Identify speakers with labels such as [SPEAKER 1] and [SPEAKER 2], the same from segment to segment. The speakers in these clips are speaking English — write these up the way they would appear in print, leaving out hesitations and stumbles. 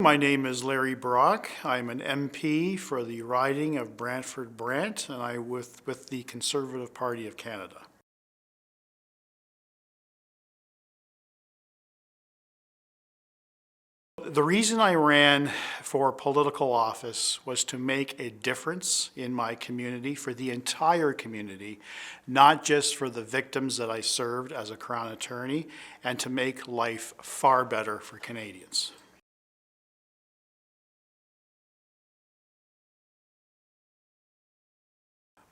[SPEAKER 1] My name is Larry Brock. I'm an MP for the riding of Brantford-Brant, and I'm with the Conservative Party of Canada. The reason I ran for political office was to make a difference in my community, for the entire community, not just for the victims that I served as a Crown Attorney, and to make life far better for Canadians.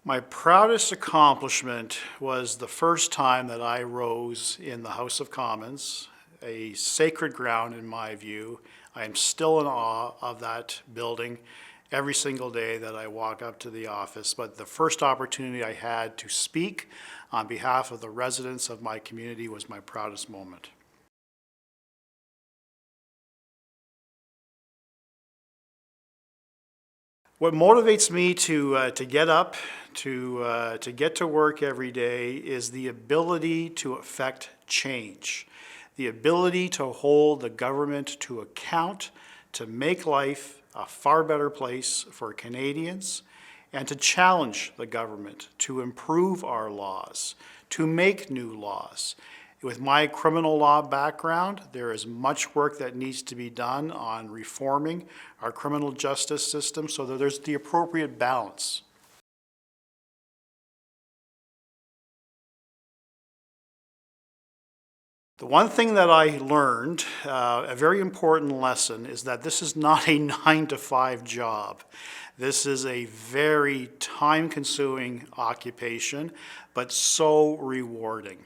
[SPEAKER 1] My proudest accomplishment was the first time that I rose in the House of Commons, a sacred ground in my view. I am still in awe of that building every single day that I walk up to the office, but the first opportunity I had to speak on behalf of the residents of my community was my proudest moment. What motivates me to get up, to get to work every day is the ability to affect change, the ability to hold the government to account, to make life a far better place for Canadians, and to challenge the government to improve our laws, to make new laws. With my criminal law background, there is much work that needs to be done on reforming our criminal justice system so that there's the appropriate balance. The one thing that I learned, a very important lesson, is that this is not a 9-to-5 job. This is a very time-consuming occupation, but so rewarding.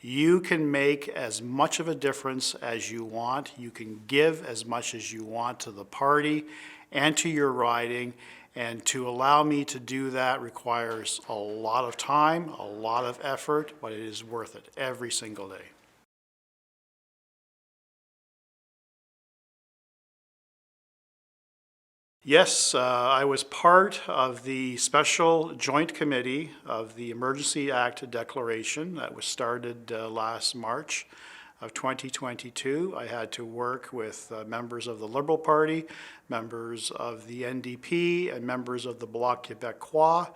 [SPEAKER 1] You can make as much of a difference as you want. You can give as much as you want to the party and to your riding. And to allow me to do that requires a lot of time, a lot of effort, but it is worth it every single day. Yes, I was part of the special joint committee of the Emergency Act Declaration that was started last March of 2022. I had to work with members of the Liberal Party, members of the NDP, and members of the Bloc Québécois,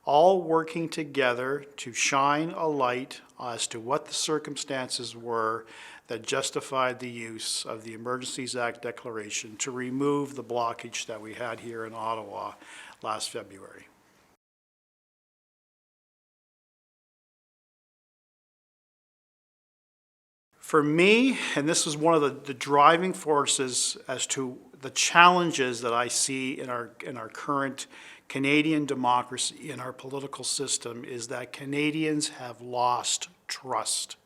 [SPEAKER 1] all working together to shine a light as to what the circumstances were that justified the use of the Emergencies Act Declaration to remove the blockage that we had here in Ottawa last February. For me, and this is one of the driving forces as to the challenges that I see in our current Canadian democracy, in our political system, is that Canadians have lost trust.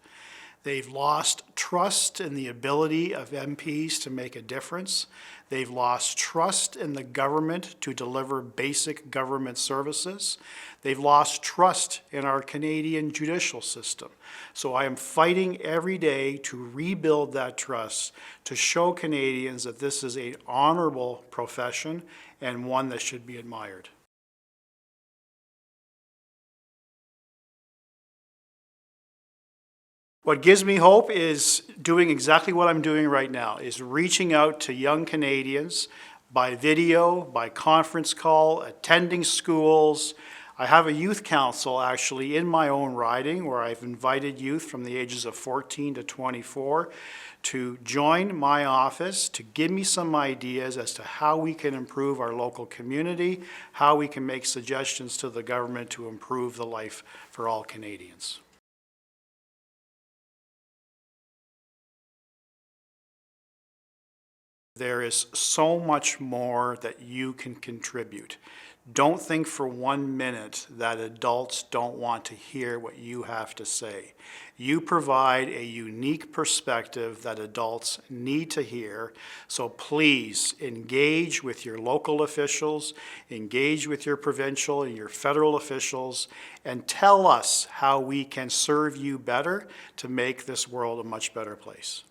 [SPEAKER 1] They've lost trust in the ability of MPs to make a difference. They've lost trust in the government to deliver basic government services. They've lost trust in our Canadian judicial system. So I am fighting every day to rebuild that trust, to show Canadians that this is an honorable profession and one that should be admired. What gives me hope is doing exactly what I'm doing right now, is reaching out to young Canadians by video, by conference call, attending schools. I have a youth council actually in my own riding where I've invited youth from the ages of 14 to 24 to join my office, to give me some ideas as to how we can improve our local community, how we can make suggestions to the government to improve the life for all Canadians. There is so much more that you can contribute. Don't think for 1 minute that adults don't want to hear what you have to say. You provide a unique perspective that adults need to hear, so please engage with your local officials, engage with your provincial and your federal officials, and tell us how we can serve you better to make this world a much better place.